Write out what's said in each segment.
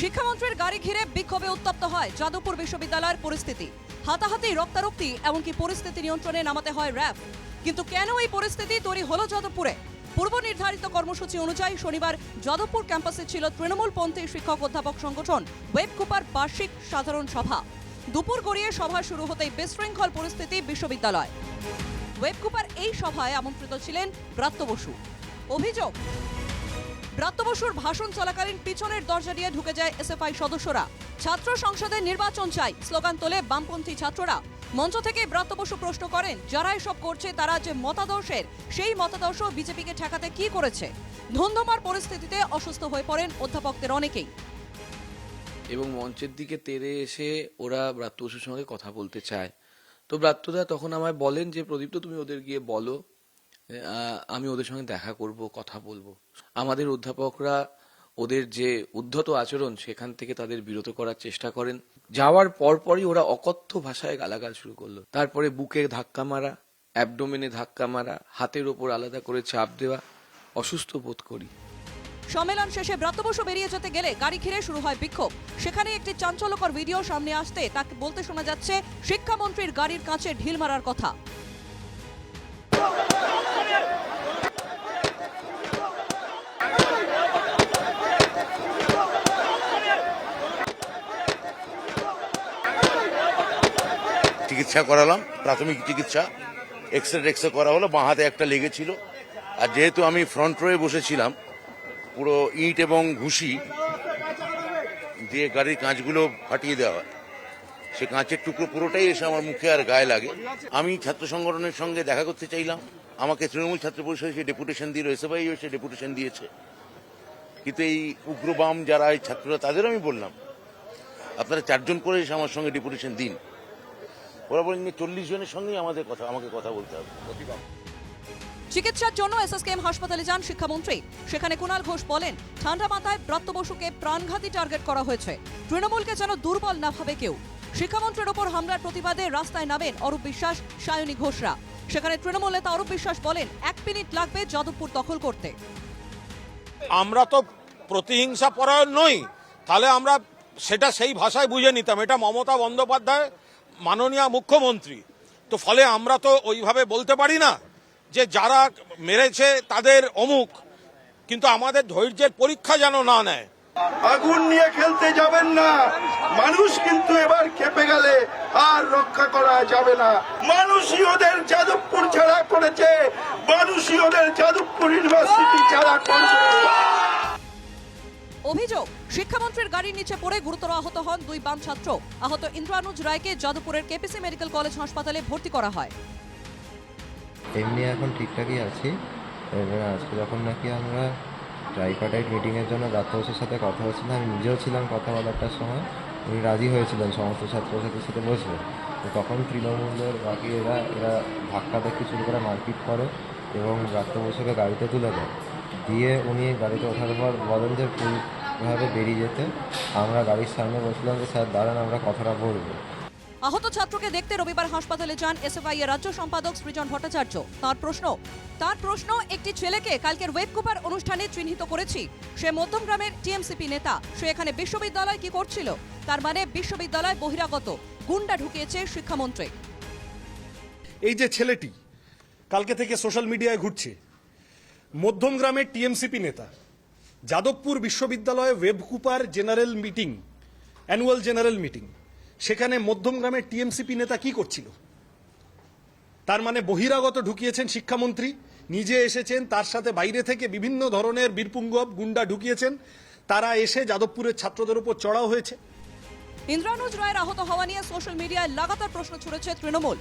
শিক্ষামন্ত্রীর গাড়ি ঘিরে বিক্ষোভে উত্তপ্ত হয় যাদবপুর বিশ্ববিদ্যালয়ের পরিস্থিতি। হাতাহাতি, রক্তারক্তি, এমনকি পরিস্থিতি নিয়ন্ত্রণে নামাতে হয় র্যাব। কিন্তু কেন এই পরিস্থিতি তৈরি হলো যাদবপুরে? পূর্ব নির্ধারিত কর্মসূচি অনুযায়ী শনিবার যাদবপুর ক্যাম্পাসে ছিল তৃণমূলপন্থী শিক্ষক অধ্যাপক সংগঠন ওয়েব কুপার বার্ষিক সাধারণ সভা। দুপুর গড়িয়ে সভা শুরু হতেই বিশৃঙ্খল পরিস্থিতি বিশ্ববিদ্যালয়। ওয়েব কুপার এই সভায় আমন্ত্রিত ছিলেন ব্রাত্য বসু। অভিযোগ, ব্রাত্য বসুর ভাষণ চলাকালীন পিছনের দরজা দিয়ে ঢুকে যায় এসএফআই সদস্যরা। ছাত্র সংসদে নির্বাচন চাই স্লোগান তোলে বামপন্থী ছাত্ররা। মঞ্চ থেকে ব্রাত্য বসু প্রশ্ন করেন, যারা এসব করছে তারা যে মতাদর্শের, সেই মতাদর্শ বিজেপিকে ঠেকাতে কি করেছে? ধুন্ধুমার পরিস্থিতিতে অসুস্থ হয়ে পড়েন অধ্যাপকদের অনেকেই। এবং মঞ্চের দিকে তেড়ে এসে ওরা ব্রাত্য বসুর সঙ্গে কথা বলতে চায়। তো ব্রাত্যদা তখন আমায় বলেন যে, প্রদীপ্ত, তুমি ওদের গিয়ে বলো, আমি ওদের সঙ্গে দেখা করব, কথা বলবো। আমাদের অধ্যাপকরা ওদের যে উদ্ধত আচরণ সেখান থেকে তাদের বিরত করার চেষ্টা করেন। যাওয়ার পরপরই ওরা অকথ্য ভাষায় গালাগাল শুরু করলো। তারপরে বুকে ধাক্কা মারা, অ্যাবডোমেনে ধাক্কা মারা, হাতের ওপর আলাদা করে চাপ দেওয়া। অসুস্থ বোধ করি। সম্মেলন শেষে ব্রাত্য বসু বেরিয়ে যেতে গেলে গাড়ি ঘিরে শুরু হয় বিক্ষোভ। সেখানে একটি চাঞ্চল্যকর ভিডিও সামনে আসতে তাকে বলতে শোনা যাচ্ছে শিক্ষামন্ত্রীর গাড়ির কাঁচে ঢিল মারার কথা। চিকিৎসা করালাম, প্রাথমিক চিকিৎসা, এক্সরে করা হলো, বাঁ হাতে একটা লেগেছিল। আর যেহেতু আমি ফ্রন্ট রোয়ে বসেছিলাম, পুরো ইট এবং ঘুষি দিয়ে গাড়ির কাঁচগুলো ফাটিয়ে দেওয়া হয়। সে কাঁচের টুকরো পুরোটাই এসে আমার মুখে আর গায়ে লাগে। আমি ছাত্র সংগঠনের সঙ্গে দেখা করতে চাইলাম, আমাকে তৃণমূল ছাত্র পরিষদ সে ডেপুটেশন দিল, এসএফআই এসে ডেপুটেশন দিয়েছে। কিন্তু এই উগ্রবাম যারা এই ছাত্ররা, তাদের আমি বললাম, আপনারা 4 জন করে এসে আমার সঙ্গে ডেপুটেশন দিন। ওরা বলেন 40 জনের সঙ্গেই আমাকে কথা বলতে হবে। চিকিৎসার জন্য এসএসকেএম হাসপাতালে যান শিক্ষামন্ত্রী। সেখানে কুণাল ঘোষ বলেন, ঠান্ডা মাথায় ব্রাত্য বসুকে প্রাণঘাতী টার্গেট করা হয়েছে। তৃণমূলকে যেন দুর্বল না ভাবে কেউ। শিক্ষামন্ত্রীর ওপর হামলার প্রতিবাদে রাস্তায় নামেন অরূপ বিশ্বাস, সায়নী ঘোষরা। সেখানে তৃণমূল নেতা অরূপ বিশ্বাস বলেন, 1 মিনিট লাগবে যাদবপুর দখল করতে। আমরা তো প্রতিহিংসা পরায়ণ নই, তাহলে আমরা সেটা সেই ভাষায় বুঝে নিতাম। এটা মমতা বন্দ্যোপাধ্যায় মাননীয় মুখ্যমন্ত্রী, তো ফলে আমরা তো ওইভাবে বলতে পারি না যে যারা মেরেছে তাদের অমুক, কিন্তু আমাদের ধৈর্যের পরীক্ষা যেন না নেয়। আগুন নিয়ে খেলতে যাবেন না, মানুষ কিন্তু এবার খেপে গেলে আর রক্ষা করা যাবে না। মানুষই ওদের যাদবপুর ছাড়া করেছে, মানুষই ওদের যাদবপুর ইউনিভার্সিটি ছাড়া করবে। অভিযোগ, শিক্ষামন্ত্রীর গাড়ির নিচে পড়ে গুরুতর আহত হন 2 বাম ছাত্র। আহত ইন্দ্রানুজ রায়কে যাদবপুরের কেপিসি মেডিকেল কলেজ হাসপাতালে ভর্তি করা হয়। এমনি এখন ঠিকঠাকই আছি। এবার আজকে যখন নাকি আমরা ট্রাইপার্টাইট মিটিংয়ের জন্য ব্রাত্য বসুর সাথে কথা হচ্ছিলাম, আমি নিজেও ছিলাম কথা বলারটার সময়, উনি রাজি হয়েছিলেন সমস্ত ছাত্রছাত্রীর সাথে বসবে। তো তখন তৃণমূলের বাকি এরা ধাক্কা দেখি শুরু করে মারপিট করে এবং ব্রাত্য বসুকে গাড়িতে তুলে দেয়। দিয়ে উনি গাড়িতে ওঠার পর বলেন যে ফুলভাবে বেরিয়ে যেতে। আমরা গাড়ির সামনে বসলাম যে স্যার দাঁড়ান, আমরা কথাটা বলবো। আহত ছাত্রকে দেখতে রবিবার হাসপাতালে যান এসএফআই এর রাজ্য সম্পাদক সৃজন ভট্টাচার্য। তার প্রশ্ন, একটি ছেলেকে কালকের ওয়েব কুপার অনুষ্ঠানে চিহ্নিত করেছি। সে মধ্যমগ্রামের টিএমসিপি নেতা। সে এখানে বিশ্ববিদ্যালয় কি করছিল? তার মানে বিশ্ববিদ্যালয় বহিরাগত, গুন্ডা ঢুকিয়েছে শিক্ষামন্ত্রী। এই যে ছেলেটি কালকে থেকে সোশ্যাল মিডিয়ায় ঘুরছে, মধ্যমগ্রামের টিএমসিপি নেতা, যাদবপুর বিশ্ববিদ্যালয়ে web Cooper general meeting, annual general meeting, সেখানে মধ্যমগ্রামের টিএমসিপি নেতা কি করছিল? তার মানে বহিরাগত ঢুকিয়েছেন শিক্ষামন্ত্রী, নিজে এসেছেন, তার সাথে বাইরে থেকে বিভিন্ন ধরনের বীরপুঙ্গব গুন্ডা ঢুকিয়েছেন। তারা এসে যাদবপুরের ছাত্রদের উপর চড়াও হয়েছে। ইন্দ্রানুজ রায়ের আহত হওয়া নিয়ে সোশ্যাল মিডিয়ায় লাগাতার প্রশ্ন ছুড়েছে তৃণমূল।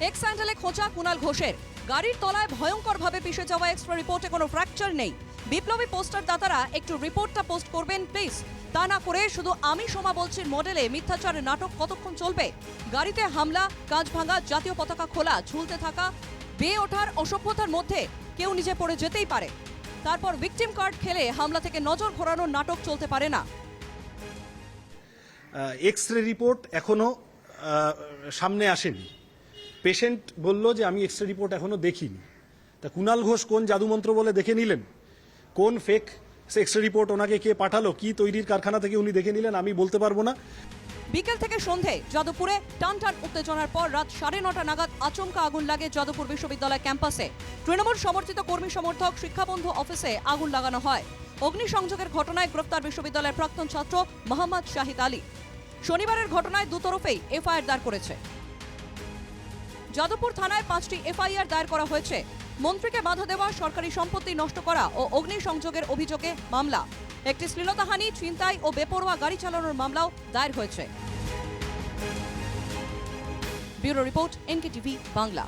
এক্স হ্যান্ডেলে খোঁচা কুণাল ঘোষের। গাড়ির তলায় ভয়ঙ্করভাবে পিষে যাওয়া এক্সট্রা রিপোর্টে কোনো ফ্র্যাকচার নেই। বিপ্লবী পোস্টার দাতারা একটু রিপোর্টটা পোস্ট করবেন প্লিজ। তা না করে শুধু আমি সোমা বলছির মডেলে মিথ্যাচারের নাটক কতক্ষণ চলবে? গাড়িতে হামলা, কাঁচ ভাঙা, জাতীয় পতাকা খোলা, ঝুলতে থাকা, বেয়ে ওঠার অসভ্যতার মধ্যে কেউ নিজে পড়ে যেতেই পারে। তারপর ভিকটিম কার্ড খেলে হামলা থেকে নজর ঘোরানোর নাটক চলতে পারে না। এক্সরে রিপোর্ট এখনো সামনে আসেনি। পেশেন্ট বলল যে আমি এক্সরে রিপোর্ট এখনো দেখিনি। তা কুণাল ঘোষ কোন জাদুমন্ত্র বলে দেখে নিলেন? কোন ফেক এক্সরে রিপোর্ট ওনাকে কে পাঠালো, কি তৈরির কারখানা থেকে উনি দেখে নিলেন, আমি বলতে পারবো না। বিকেল থেকে সন্ধে যাদবপুরে টানটান উত্তেজনার পর রাত 9:30 নাগাদ আচমকা আগুন লাগে যাদবপুর বিশ্ববিদ্যালয় ক্যাম্পাসে। তৃণমূল সমর্থিত কর্মী সমর্থক শিক্ষাবন্ধু অফিসে আগুন লাগানো হয়। অগ্নিসংযোগের ঘটনায় গ্রেফতার বিশ্ববিদ্যালয়ের প্রাক্তন ছাত্র মোহাম্মদ শাহিদ আলী। শনিবারের ঘটনায় দুতরফেই এফআইআর দায়ের করেছে। যাদবপুর থানায় 5টি এফআইআর দায়ের করা হয়েছে। মন্ত্রীকে বাধা দেওয়া, সরকারি সম্পত্তি নষ্ট করা ও অগ্নিসংযোগের অভিযোগে মামলা। একটি শ্লীলতাহানি, ছিনতাই ও বেপরোয়া গাড়ি চালানোর মামলাও দায়ের হয়েছে। Bureau report, NKTV Bangla.